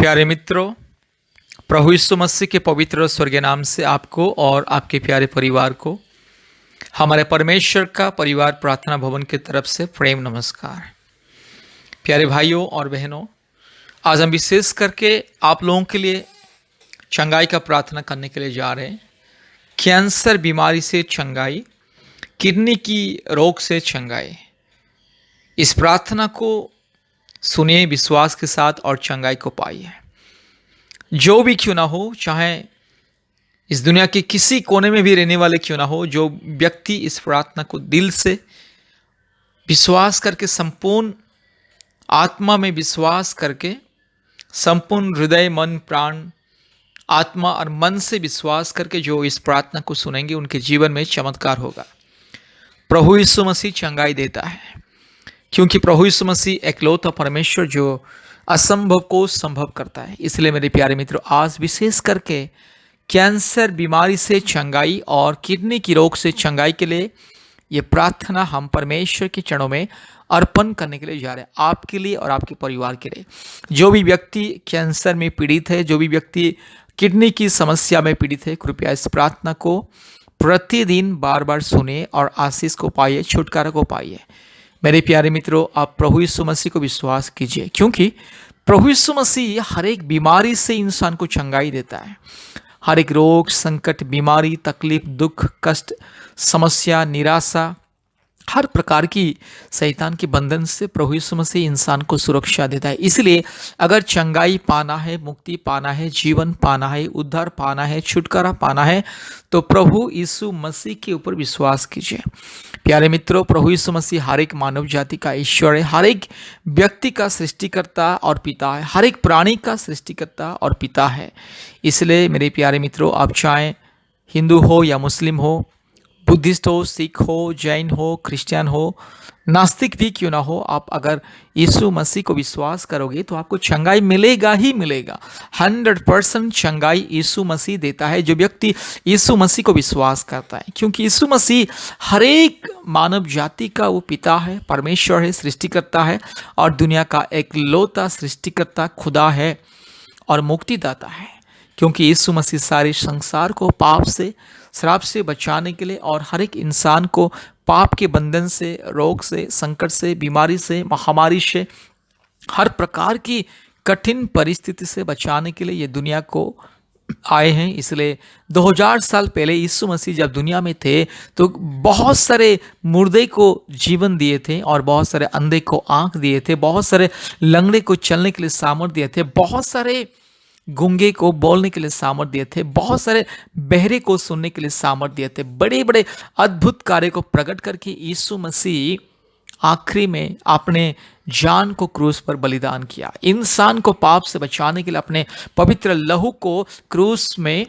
प्यारे मित्रों, प्रभु यीशु मसीह के पवित्र और स्वर्गीय नाम से आपको और आपके प्यारे परिवार को हमारे परमेश्वर का परिवार प्रार्थना भवन की तरफ से प्रेम नमस्कार। प्यारे भाइयों और बहनों, आज हम विशेष करके आप लोगों के लिए चंगाई का प्रार्थना करने के लिए जा रहे हैं। कैंसर बीमारी से चंगाई, किडनी की रोग से चंगाई। इस प्रार्थना को सुनिए विश्वास के साथ और चंगाई को पाइए। जो भी क्यों ना हो, चाहे इस दुनिया के किसी कोने में भी रहने वाले क्यों ना हो, जो व्यक्ति इस प्रार्थना को दिल से विश्वास करके, संपूर्ण आत्मा में विश्वास करके, संपूर्ण हृदय, मन, प्राण, आत्मा और मन से विश्वास करके जो इस प्रार्थना को सुनेंगे, उनके जीवन में चमत्कार होगा। प्रभु यीशु मसीह चंगाई देता है, क्योंकि प्रभु यीशु मसीह एकलौता परमेश्वर जो असंभव को संभव करता है। इसलिए मेरे प्यारे मित्रों, आज विशेष करके कैंसर बीमारी से चंगाई और किडनी की रोग से चंगाई के लिए ये प्रार्थना हम परमेश्वर के चरणों में अर्पण करने के लिए जा रहे हैं, आपके लिए और आपके परिवार के लिए। जो भी व्यक्ति कैंसर में पीड़ित है, जो भी व्यक्ति किडनी की समस्या में पीड़ित है, कृपया इस प्रार्थना को प्रतिदिन बार बार सुनिए और आशीष को पाइए, छुटकारा को पाइए। मेरे प्यारे मित्रों, आप प्रभु यीशु मसीह को विश्वास कीजिए, क्योंकि प्रभु यीशु मसीह हर एक बीमारी से इंसान को चंगाई देता है। हर एक रोग, संकट, बीमारी, तकलीफ, दुख, कष्ट, समस्या, निराशा, हर प्रकार की शैतान के बंधन से प्रभु यीशु मसीह इंसान को सुरक्षा देता है। इसलिए अगर चंगाई पाना है, मुक्ति पाना है, जीवन पाना है, उद्धार पाना है, छुटकारा पाना है, तो प्रभु यीशु मसीह के ऊपर विश्वास कीजिए। प्यारे मित्रों, प्रभु यीशु मसीह हर एक मानव जाति का ईश्वर है, हर एक व्यक्ति का सृष्टिकर्ता और पिता है, हर एक प्राणी का सृष्टिकर्ता और पिता है। इसलिए मेरे प्यारे मित्रों, आप चाहे हिंदू हो या मुस्लिम हो, बुद्धिस्ट हो, सिख हो, जैन हो, क्रिश्चियन हो, नास्तिक भी क्यों ना हो, आप अगर यीशु मसीह को विश्वास करोगे तो आपको चंगाई मिलेगा ही मिलेगा। 100% चंगाई यीशु मसीह देता है, जो व्यक्ति यीशु मसीह को विश्वास करता है, क्योंकि यीशु मसीह हर एक मानव जाति का वो पिता है, परमेश्वर है, सृष्टिकर्ता है और दुनिया का एकलौता सृष्टिकर्ता खुदा है और मुक्तिदाता है। क्योंकि यीशु मसीह सारे संसार को पाप से, श्राप से बचाने के लिए और हर एक इंसान को पाप के बंधन से, रोग से, संकट से, बीमारी से, महामारी से, हर प्रकार की कठिन परिस्थिति से बचाने के लिए ये दुनिया को आए हैं। इसलिए 2000 साल पहले यीशु मसीह जब दुनिया में थे तो बहुत सारे मुर्दे को जीवन दिए थे और बहुत सारे अंधे को आंख दिए थे, बहुत सारे लंगड़े को चलने के लिए सामर्थ्य दिए थे, बहुत सारे गूंगे को बोलने के लिए सामर्थ्य दिए थे, बहुत सारे बहरे को सुनने के लिए सामर्थ्य दिए थे। बड़े बड़े अद्भुत कार्य को प्रकट करके यीशु मसीह आखिरी में अपने जान को क्रूस पर बलिदान किया, इंसान को पाप से बचाने के लिए अपने पवित्र लहू को क्रूस में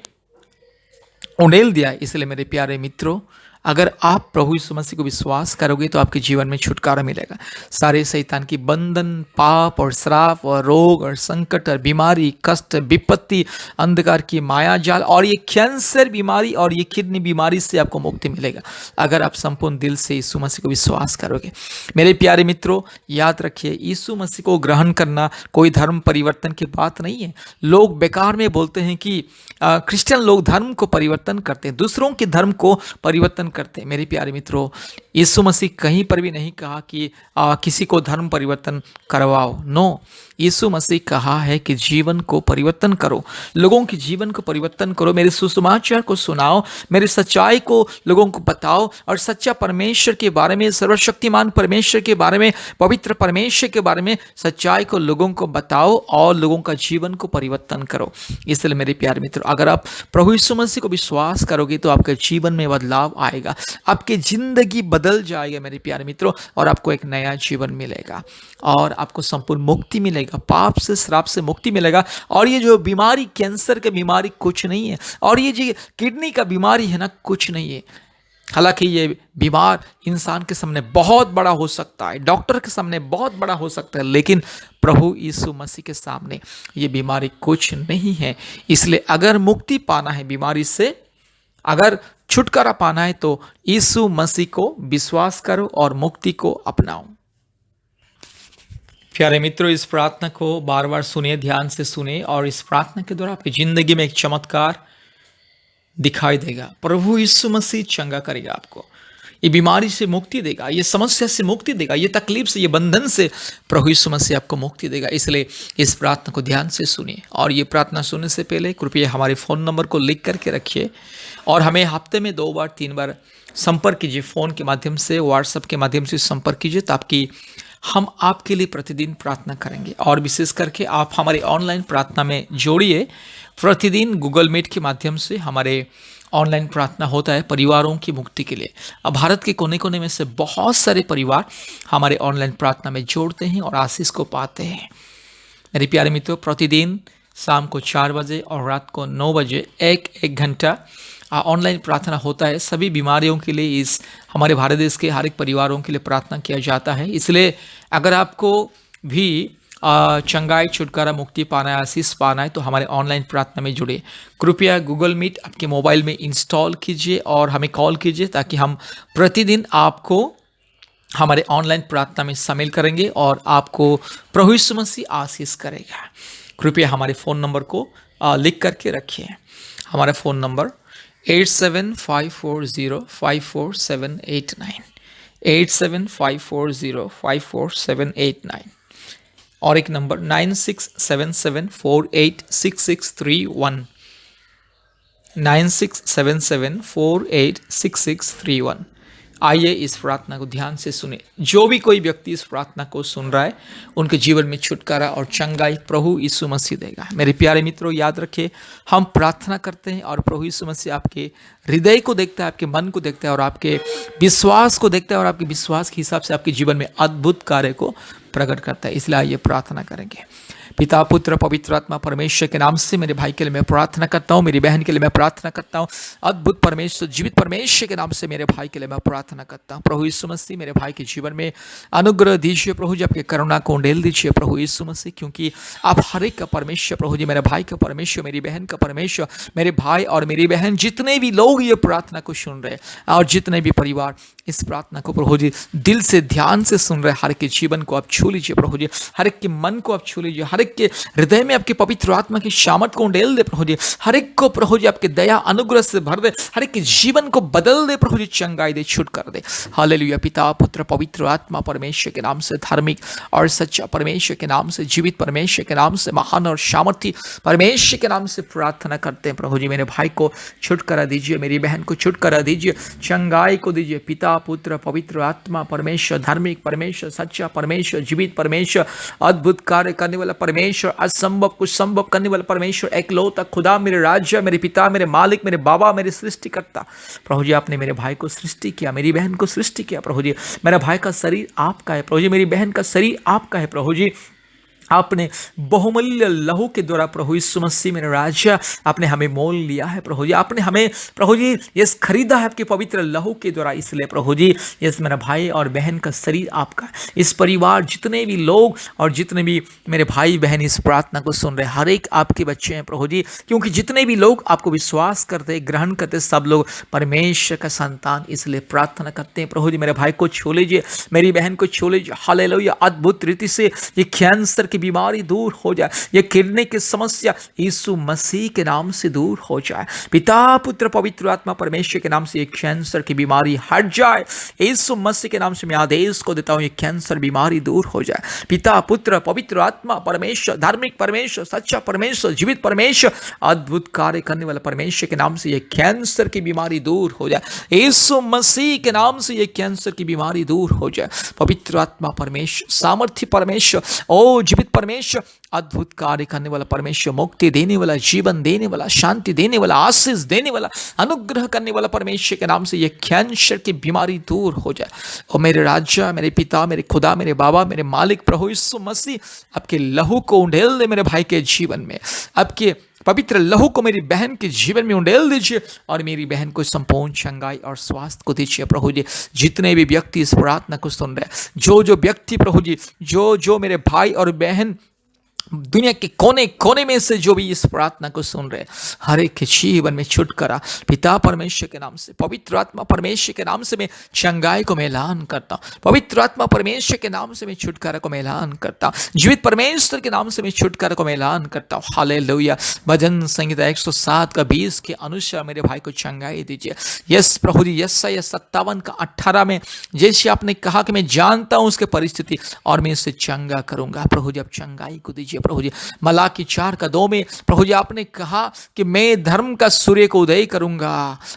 उंडेल दिया। इसलिए मेरे प्यारे मित्रों, अगर आप प्रभु यीशु मसीह को विश्वास करोगे तो आपके जीवन में छुटकारा मिलेगा। सारे शैतान की बंधन, पाप और श्राप और रोग और संकट और बीमारी, कष्ट, विपत्ति, अंधकार की माया जाल और ये कैंसर बीमारी और ये किडनी बीमारी से आपको मुक्ति मिलेगा, अगर आप संपूर्ण दिल से यीशु मसीह को विश्वास करोगे। मेरे प्यारे मित्रों, याद रखिए, यीशु मसीह को ग्रहण करना कोई धर्म परिवर्तन की बात नहीं है। लोग बेकार में बोलते हैं कि क्रिश्चियन लोग धर्म को परिवर्तन करते हैं, दूसरों के धर्म को परिवर्तन करते हैं। मेरे प्यारे मित्रों, यीशु मसीह कहीं पर भी नहीं कहा कि किसी को धर्म परिवर्तन करवाओ। नो, यीशु मसीह कहा है कि जीवन को परिवर्तन करो, लोगों के जीवन को परिवर्तन करो, मेरे सुसमाचार को सुनाओ, मेरी सच्चाई को लोगों को बताओ और सच्चा परमेश्वर के बारे में, सर्वशक्तिमान परमेश्वर के बारे में, पवित्र परमेश्वर के बारे में सच्चाई को लोगों को बताओ और लोगों का जीवन को परिवर्तन करो। इसलिए मेरे प्यारे मित्रों, अगर आप प्रभु यीशु मसीह को विश्वास करोगे तो आपके जीवन में बदलाव आएगा, आपकी जिंदगी बदल जाएगा मेरे प्यारे मित्रों, और आपको एक नया जीवन मिलेगा और आपको संपूर्ण मुक्ति मिलेगा, पाप से, श्राप से मुक्ति मिलेगा। और ये जो बीमारी, कैंसर की बीमारी कुछ नहीं है, और ये जो किडनी का बीमारी है ना, कुछ नहीं है। हालांकि ये बीमार इंसान के सामने बहुत बड़ा हो सकता है, डॉक्टर के सामने बहुत बड़ा हो सकता है, लेकिन प्रभु यीशु मसीह के सामने ये बीमारी कुछ नहीं है। इसलिए अगर मुक्ति पाना है बीमारी से, अगर छुटकारा पाना है, तो यीशु मसीह को विश्वास करो और मुक्ति को अपनाओ। प्यारे मित्रों, इस प्रार्थना को बार बार सुनिए, ध्यान से सुनिए और इस प्रार्थना के द्वारा आपकी जिंदगी में एक चमत्कार दिखाई देगा। प्रभु यीशु मसीह चंगा करेगा आपको, ये बीमारी से मुक्ति देगा, ये समस्या से मुक्ति देगा, ये तकलीफ से, ये बंधन से प्रभु यीशु मसीह आपको मुक्ति देगा। इसलिए इस प्रार्थना को ध्यान से सुनिए और ये प्रार्थना सुनने से पहले कृपया हमारे फ़ोन नंबर को लिख करके रखिए और हमें हफ्ते में 2 बार 3 बार संपर्क कीजिए। फ़ोन के माध्यम से, व्हाट्सएप के माध्यम से संपर्क कीजिए ताकि हम आपके लिए प्रतिदिन प्रार्थना करेंगे। और विशेष करके आप हमारे ऑनलाइन प्रार्थना में जोड़िए। प्रतिदिन गूगल मीट के माध्यम से हमारे ऑनलाइन प्रार्थना होता है परिवारों की मुक्ति के लिए। अब भारत के कोने कोने में से बहुत सारे परिवार हमारे ऑनलाइन प्रार्थना में जोड़ते हैं और आशीष को पाते हैं। मेरे प्यारे मित्रों, प्रतिदिन शाम को 4 बजे और रात को 9 बजे एक घंटा ऑनलाइन प्रार्थना होता है। सभी बीमारियों के लिए इस हमारे भारत देश के हर एक परिवारों के लिए प्रार्थना किया जाता है। इसलिए अगर आपको भी चंगाई, छुटकारा, मुक्ति पाना है, आशीष पाना है तो हमारे ऑनलाइन प्रार्थना में जुड़े। कृपया गूगल मीट आपके मोबाइल में इंस्टॉल कीजिए और हमें कॉल कीजिए ताकि हम प्रतिदिन आपको हमारे ऑनलाइन प्रार्थना में शामिल करेंगे और आपको प्रभु यीशु मसीह आशीष करेगा। कृपया हमारे फ़ोन नंबर को लिख करके रखिए। हमारा फ़ोन नंबर 8754054789 8754054789 और एक नंबर 9677486631 9677486631। आइए इस प्रार्थना को ध्यान से सुने। जो भी कोई व्यक्ति इस प्रार्थना को सुन रहा है उनके जीवन में छुटकारा और चंगाई प्रभु यीशु मसीह देगा। मेरे प्यारे मित्रों, याद रखिए, हम प्रार्थना करते हैं और प्रभु यीशु मसीह आपके हृदय को देखता है, आपके मन को देखता है और आपके विश्वास को देखता है और आपके विश्वास के हिसाब से आपके जीवन में अद्भुत कार्य को प्रकट करता है। इसलिए आइए प्रार्थना करेंगे। पिता, पुत्र, पवित्र आत्मा परमेश्वर के नाम से मेरे भाई के लिए मैं प्रार्थना करता हूँ, मेरी बहन के लिए मैं प्रार्थना करता हूँ। अद्भुत परमेश्वर, जीवित परमेश्वर के नाम से मेरे भाई के लिए मैं प्रार्थना करता हूँ। प्रभु यीशु मसीह मेरे भाई के जीवन में अनुग्रह दीजिए प्रभु जी, आपके करुणा को उंडेल दीजिए प्रभु यीशु मसीह, क्योंकि आप हर एक का परमेश्वर प्रभु जी, मेरे भाई का परमेश्वर, मेरी बहन का परमेश्वर, मेरे भाई और मेरी बहन जितने भी लोग ये प्रार्थना को सुन रहे और जितने भी परिवार इस प्रार्थना को प्रभु जी दिल से ध्यान से सुन रहे, हर एक के जीवन को आप छू लीजिए प्रभु जी, हर एक के मन को आप छू लीजिए, हर एक के हृदय में आपके पवित्र आत्मा की सामर्थ को उंडेल दे प्रभु जी, हर एक को प्रभु जी आपके दया अनुग्रह से भर दे, हर एक के जीवन को बदल दे प्रभु जी, चंगाई दे, छूट कर दे। हालेलुया। पिता, पुत्र, पवित्र आत्मा परमेश्वर के नाम से, धार्मिक और सच्चा परमेश्वर के नाम से, जीवित परमेश्वर के नाम से, महान और सामर्थी परमेश्वर के नाम से प्रार्थना करते हैं प्रभु जी, मेरे भाई को छुटकारा दीजिए, मेरी बहन को छुटकारा दीजिए, चंगाई को दीजिए। पिता, पुत्र, पवित्र आत्मा परमेश्वर, धार्मिक परमेश्वर, सच्चा परमेश्वर, जीवित परमेश्वर, अद्भुत कार्य करने वाला परमेश्वर, असंभव कुछ संभव करने वाला परमेश्वर, एकलौता खुदा, मेरे राज्य, मेरे पिता, मेरे मालिक, मेरे बाबा, मेरे सृष्टिकर्ता प्रभु जी, आपने मेरे भाई को सृष्टि किया, मेरी बहन को सृष्टि किया प्रभु जी, मेरा भाई का शरीर आपका है प्रभु जी, मेरी बहन का शरीर आपका है प्रभु जी। आपने बहुमूल्य लहू के द्वारा प्रभु यीशु मसीह मेरे राजा, आपने हमें मोल लिया है प्रभु जी, आपने हमें प्रभु जी ये खरीदा है आपके पवित्र लहू के द्वारा। इसलिए प्रभु जी, ये मेरा भाई और बहन का शरीर आपका, इस परिवार जितने भी लोग और जितने भी मेरे भाई बहन इस प्रार्थना को सुन रहे, हर एक आपके बच्चे हैं प्रभु जी, क्योंकि जितने भी लोग आपको विश्वास करते, ग्रहण करते, सब लोग परमेश्वर का संतान। इसलिए प्रार्थना करते हैं प्रभु जी, मेरे भाई को छू लीजिए, मेरी बहन को छू लीजिए। हालेलुया। अद्भुत रीति से ये कैंसर की बीमारी दूर हो जाए, ये किडनी की समस्या यीशु मसीह के नाम से दूर हो जाए। पिता, पुत्र, पवित्र आत्मा परमेश्वर के नाम से ये कैंसर की बीमारी हट जाए। यीशु मसीह के नाम से मैं आदेश को देता हूं, ये कैंसर बीमारी दूर हो जाए। पिता, पुत्र, पवित्र आत्मा परमेश्वर, धार्मिक परमेश्वर, सच्चा परमेश्वर, जीवित परमेश्वर, अद्भुत कार्य करने वाला परमेश्वर के नाम से ये कैंसर की बीमारी दूर हो जाए। यीशु मसीह के नाम से ये कैंसर की बीमारी दूर हो जाए। पवित्र आत्मा परमेश्वर, सामर्थ्य परमेश्वर, ओ जीवित परमेश्वर, अद्भुत कार्य करने वाला परमेश्वर, मुक्ति देने वाला, जीवन देने वाला, शांति देने वाला, आशीष देने वाला, अनुग्रह करने वाला परमेश्वर के नाम से ये कैंसर की बीमारी दूर हो जाए। और मेरे राजा, मेरे पिता, मेरे खुदा, मेरे बाबा, मेरे मालिक प्रभु यीशु मसीह, आपके लहू को उंडेल दे मेरे भाई के जीवन में, आपके पवित्र लहू को मेरी बहन के जीवन में उंडेल दीजिए और मेरी बहन को संपूर्ण चंगाई और स्वास्थ्य को दीजिए प्रभु जी। जितने भी व्यक्ति इस प्रार्थना को सुन रहे हैं, जो व्यक्ति प्रभु जी, जो मेरे भाई और बहन दुनिया के कोने कोने में से जो भी इस प्रार्थना को सुन रहे, हर एक के जीवन में छुटकारा पिता परमेश्वर के नाम से, पवित्र आत्मा परमेश्वर के नाम से मैं चंगाई को मैं ऐलान करता हूँ। पवित्र आत्मा परमेश्वर के नाम से मैं छुटकारा को मैं ऐलान करता हूँ। जीवित परमेश्वर के नाम से मैं छुटकारा को मैं ऐलान करता हूँ। हालेलुया। भजन संहिता 107 का 20 के अनुसार मेरे भाई को चंगाई दीजिए। यस प्रभु जी। यसाया 57 का 18 में जैसे आपने कहा कि मैं जानता हूँ उसके परिस्थिति और मैं इसे चंगा करूंगा। प्रभु जी आप चंगाई को दीजिए प्रभु जी। मलाकी 4 का 2 में प्रभु जी आपने कहा कि मैं धर्म का सूर्य को उदय करूंगा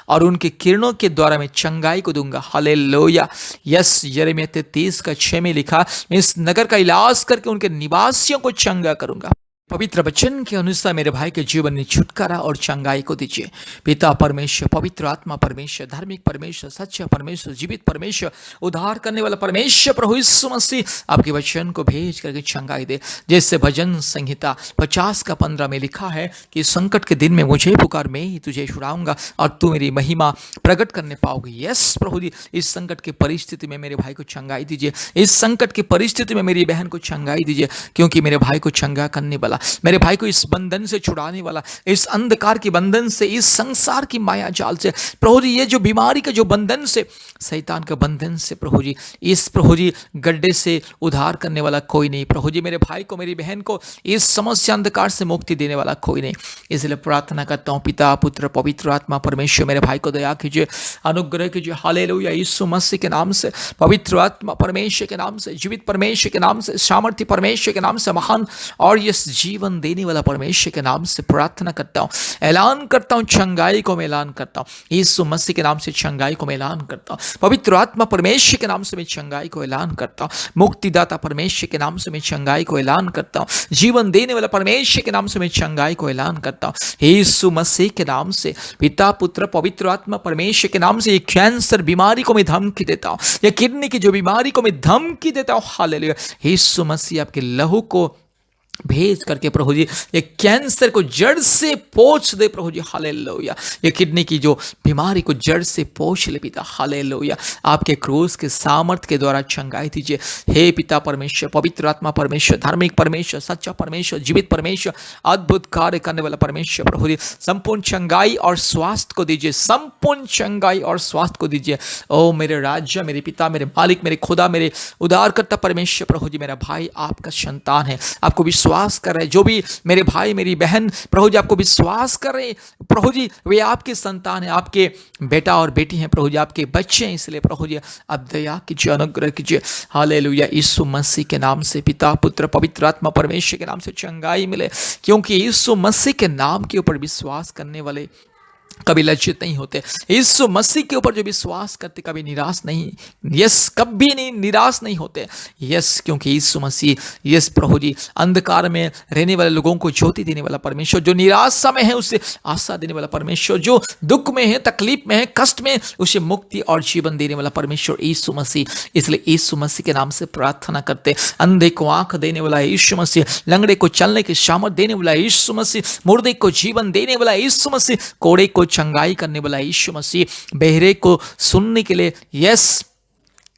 और उनकी किरणों के द्वारा मैं चंगाई को दूंगा। हालेलुया। यस यिर्मयाह 33 का 6 में लिखा, मैं इस नगर का इलाज करके उनके निवासियों को चंगा करूंगा। पवित्र वचन के अनुसार मेरे भाई के जीवन में छुटकारा और चंगाई को दीजिए। पिता परमेश्वर, पवित्र आत्मा परमेश्वर, धार्मिक परमेश्वर, सच्चा परमेश्वर, जीवित परमेश्वर, उद्धार करने वाला परमेश्वर प्रभु यीशु मसीह आपके वचन को भेज करके चंगाई दे। जैसे भजन संहिता 50 का 15 में लिखा है कि संकट के दिन में मुझे पुकार, मैं ही तुझे छुड़ाऊंगा और तू मेरी महिमा प्रकट करने पाओगी। यस प्रभु जी। इस संकट की परिस्थिति में मेरे भाई को चंगाई दीजिए। इस संकट की परिस्थिति में मेरी बहन को चंगाई दीजिए, क्योंकि मेरे भाई को चंगा करने वाला, मेरे भाई को इस बंधन से छुड़ाने वाला, इस अंधकार के बंधन से, इस संसार की माया जाल से प्रभु जी, ये जो बीमारी का जो बंधन से, शैतान का बंधन से प्रभु जी, इस प्रभु जी गड्ढे से उद्धार करने वाला कोई नहीं। प्रभु जी मेरे भाई को, मेरी बहन को इस समस्या अंधकार से मुक्ति देने वाला कोई नहीं। इसलिए प्रार्थना करता हूँ पिता पुत्र पवित्र आत्मा परमेश्वर मेरे भाई को दया कीजिए, अनुग्रह कीजिए। हालेलुया। यीशु मसीह के नाम से, पवित्र आत्मा परमेश्वर के नाम से, जीवित परमेश्वर के नाम से, सामर्थ्य परमेश्वर के नाम से, महान और यस जीवन देने वाला परमेश्वर के नाम से प्रार्थना करता हूँ, ऐलान करता हूँ चंगाई को मैं ऐलान करता हूँ। यीशु मसीह के नाम से चंगाई को मैं ऐलान करता हूँ। पवित्र आत्मा परमेश्वर के नाम से मैं चंगाई को ऐलान करता हूँ। मुक्तिदाता परमेश्वर के नाम से मैं चंगाई को ऐलान करता हूँ। जीवन देने वाला परमेश्वर के नाम से मैं चंगाई को ऐलान करता हूँ। यीशु मसीह के नाम से, पिता पुत्र पवित्र आत्मा परमेश्वर के नाम से ये कैंसर बीमारी को मैं धमकी देता हूँ, या किडनी की जो बीमारी को मैं धमकी देता हूँ। हालेलुया। यीशु मसीह आपके लहू को भेज करके प्रभु जी ये कैंसर को जड़ से पोंछ दे प्रभु जी। हालेलुया। ये किडनी की जो बीमारी को जड़ से पोंछ ले पिता। हालेलुया। आपके क्रूस के सामर्थ के द्वारा चंगाई दीजिए। हे पिता परमेश्वर, पवित्र आत्मा परमेश्वर, धार्मिक परमेश्वर, सच्चा परमेश्वर, जीवित परमेश्वर, अद्भुत कार्य करने वाला परमेश्वर प्रभु जी संपूर्ण चंगाई और स्वास्थ्य को दीजिए। संपूर्ण चंगाई और स्वास्थ्य को दीजिए। ओ मेरे राज्य, मेरे पिता, मेरे मालिक, मेरे खुदा, मेरे उद्धारकर्ता परमेश्वर प्रभु जी, मेरा भाई आपका संतान है, आपको विश्वास कर रहे, जो भी मेरे भाई मेरी बहन प्रभु जी आपको विश्वास कर रहे प्रभु जी, वे आपके संतान है, आपके बेटा और बेटी हैं प्रभु जी, आपके बच्चे हैं। इसलिए प्रभु जी अब दया कीजिए, अनुग्रह कीजिए। हालेलुया। यीशु मसीह के नाम से, पिता पुत्र पवित्र आत्मा परमेश्वर के नाम से चंगाई मिले, क्योंकि यीशु मसीह के नाम के ऊपर विश्वास करने वाले कभी लज्जित नहीं होते। यीशु मसीह के ऊपर जो विश्वास करते कभी निराश नहीं, यस कभी नहीं निराश नहीं होते। यस क्योंकि यीशु मसीह, यस प्रभु जी अंधकार में रहने वाले लोगों को ज्योति देने वाला परमेश्वर, जो निराशा में है उसे आशा देने वाला परमेश्वर, जो दुख में है, तकलीफ में है, कष्ट में, उसे मुक्ति और जीवन देने वाला परमेश्वर यीशु मसीह। इसलिए यीशु मसीह के नाम से प्रार्थना करते। अंधे को आंख देने वाला यीशु मसीह, लंगड़े को चलने की सामर्थ देने वाला यीशु मसीह, मुर्दे को जीवन देने वाला यीशु मसीह, कोड़े को चंगाई करने वाला यीशु मसीह, बहरे को सुनने के लिए यस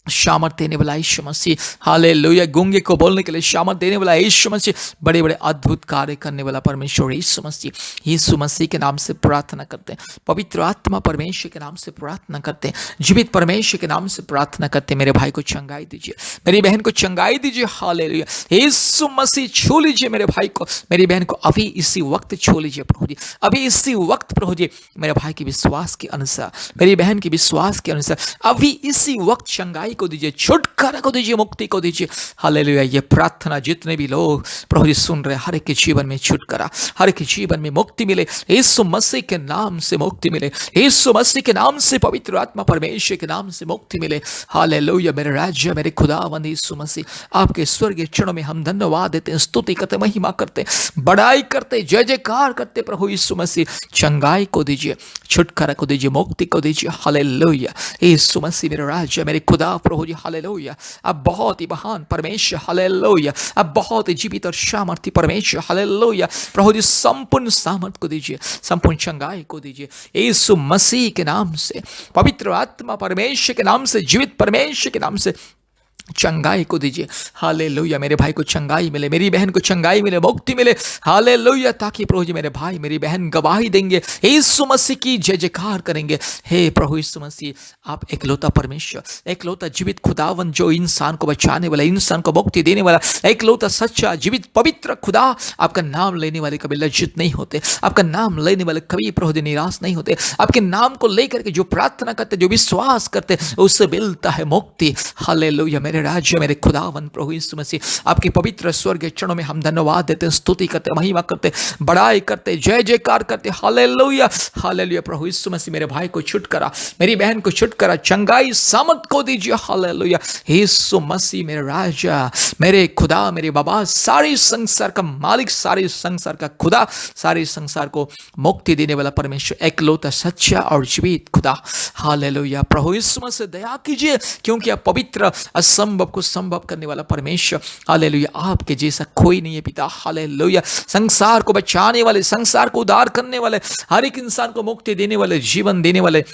सामर्थ देने वाला यीशु मसीह। हालेलुया। गूंगे को बोलने के लिए सामर्थ देने वाला यीशु मसीह, बड़े बड़े अद्भुत कार्य करने वाला परमेश्वर यीशु मसीह। यीशु मसीह के नाम से प्रार्थना करते हैं, पवित्र आत्मा परमेश्वर के नाम से प्रार्थना करते हैं, जीवित परमेश्वर के नाम से प्रार्थना करते हैं। मेरे भाई को चंगाई दीजिए, मेरी बहन को चंगाई दीजिए। हालेलुया। यीशु मसीह छू लीजिए मेरे भाई को, मेरी बहन को अभी इसी वक्त छू लीजिए प्रभु जी, अभी इसी वक्त प्रभु जी मेरे भाई के विश्वास के अनुसार, मेरी बहन के विश्वास के अनुसार अभी इसी वक्त चंगाई को दीजिए, छुटकारा को दीजिए, मुक्ति को दीजिए। हालेलुया। ये प्रार्थना जितने भी लोग प्रभु जी सुन रहे, हर एक के जीवन में छुटकारा, हर एक के जीवन में मुक्ति मिले, यीशु मसीह के नाम से मुक्ति मिले, यीशु मसीह के नाम से, पवित्र आत्मा परमेश्वर के नाम से मुक्ति मिले। हालेलुया। मेरे राज्य, मेरे खुदावंद यीशु मसीह, आपके स्वर्गीय चरणों में हम धन्यवाद देते हैं, स्तुति करते, महिमा करते, बड़ाई करते, जय जयकार करते। प्रभु यीशु मसीह चंगाई को दीजिए, छुटकारा को दीजिए, मुक्ति को दीजिए। हालेलुया। यीशु मसीह मेरे राज्य, मेरे खुदा प्रभु जी। हालेलुया। अब बहुत ही महान परमेश्वर। हालेलुया। अब बहुत ही जीवित और सामर्थ्य परमेश्वर। हालेलुया। प्रभु जी संपूर्ण सामर्थ को दीजिए, संपूर्ण चंगाई को दीजिए, यीशु मसीह के नाम से, पवित्र आत्मा परमेश्वर के नाम से, जीवित परमेश्वर के नाम से, चंगाई को दीजिए। हालेलुया, मेरे भाई को चंगाई मिले, मेरी बहन को चंगाई मिले, मुक्ति मिले। हालेलुया, ताकि प्रभु जी मेरे भाई मेरी बहन गवाही देंगे, यीशु मसीह की जय जयकार करेंगे। हे प्रभु यीशु मसीह, आप एकलौता परमेश्वर, एकलौता जीवित खुदावन, जो इंसान को बचाने वाला, इंसान को मुक्ति देने वाला, एकलौता सच्चा जीवित पवित्र खुदा, आपका नाम लेने वाले कभी लज्जित नहीं होते, आपका नाम लेने वाले कभी प्रभु जी निराश नहीं होते। आपके नाम को लेकर के जो प्रार्थना करते, जो विश्वास करते, उससे मिलता है मुक्ति। हालेलुया, मेरे राज्य, मेरे खुदावन प्रभु यीशु मसीह, आपके पवित्र स्वर्ग के चरणों में हम धन्यवाद देते हैं, स्तुति करते, महिमा करते, बड़ाई करते, जय जयकार करते। हालेलुया, हालेलुया, प्रभु यीशु मसीह मेरे भाई को छुटकारा, मेरी बहन को छुटकारा, चंगाई सामर्थ को दीजिए। हालेलुया, यीशु मसीह मेरे राजा, मेरे खुदा, मेरे बाबा, सारे संसार का मालिक, सारे संसार का खुदा, सारे संसार को मुक्ति देने वाला परमेश्वर, एकलौता सच्चा और जीवित खुदा। हालेलुया, प्रभु यीशु मसीह दया कीजिए, क्योंकि आप पवित्र, असंभव को संभव करने वाला परमेश्वर। हालेलुया, आपके जैसा कोई नहीं है पिता। हालेलुया, संसार को बचाने वाले, संसार को उद्धार करने वाले, हर एक इंसान को मुक्ति देने वाले, जीवन देने वाले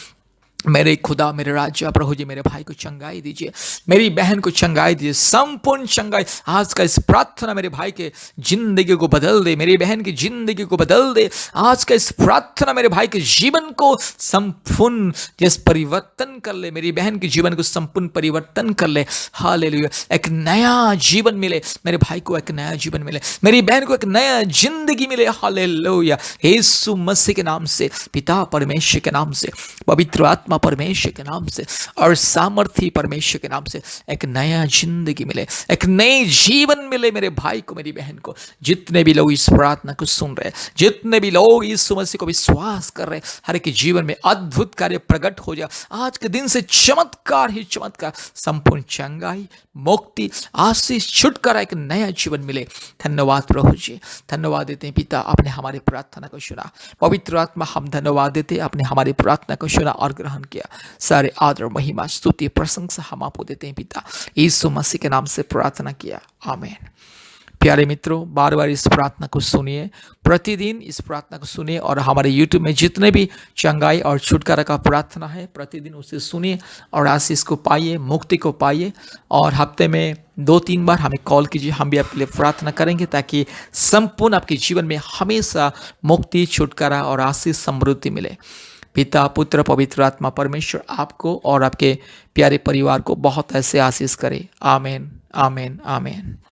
मेरे खुदा, मेरे राजा प्रभु जी, मेरे भाई को चंगाई दीजिए, मेरी बहन को चंगाई दीजिए, संपूर्ण चंगाई। आज का इस प्रार्थना मेरे भाई के जिंदगी को बदल दे, मेरी बहन की जिंदगी को बदल दे। आज का इस प्रार्थना मेरे भाई के जीवन को संपूर्ण जैसे परिवर्तन कर ले, मेरी बहन के जीवन को संपूर्ण परिवर्तन कर ले। हालेलुया, एक नया जीवन मिले, मेरे भाई को एक नया जीवन मिले, मेरी बहन को एक नया जिंदगी मिले। हालेलुया, यीशु मसीह के नाम से, पिता परमेश्वर के नाम से, पवित्र आत्मा परमेश्वर के नाम से और सामर्थी परमेश्वर के नाम से एक नया जिंदगी मिले, एक नई जीवन मिले मेरे भाई को, मेरी बहन को। जितने भी लोग इस प्रार्थना को सुन रहे, जितने भी लोग यीशु मसीह को विश्वास कर रहे, हर एक जीवन में अद्भुत कार्य प्रकट हो जाए। आज के दिन से चमत्कार ही चमत्कार, संपूर्ण चंगाई, मुक्ति, आशीष, छुटकारा, एक नया जीवन मिले। धन्यवाद प्रभु जी, धन्यवाद देते हैं पिता, आपने हमारी प्रार्थना को सुना। पवित्र आत्मा, हम धन्यवाद देते हैं, आपने हमारी प्रार्थना को सुना और ग्रहण किया। सारे आदर, महिमा, स्तुति, प्रशंसा हम आपको देते हैं पिता, यीशु मसीह के नाम से प्रार्थना किया, आमीन। प्यारे मित्रों, बार बार इस प्रार्थना को सुनिए, प्रतिदिन इस प्रार्थना को सुनिए, और हमारे YouTube में जितने भी चंगाई और छुटकारा का प्रार्थना है, प्रतिदिन उसे सुनिए और आशीष को पाइए, मुक्ति को पाइए। और हफ्ते में 2-3 बार हमें कॉल कीजिए, हम भी आपके लिए प्रार्थना करेंगे, ताकि संपूर्ण आपके जीवन में हमेशा मुक्ति, छुटकारा और आशीष, समृद्धि मिले। पिता, पुत्र, पवित्र आत्मा परमेश्वर आपको और आपके प्यारे परिवार को बहुत ऐसे आशीष करे। आमीन, आमीन, आमीन।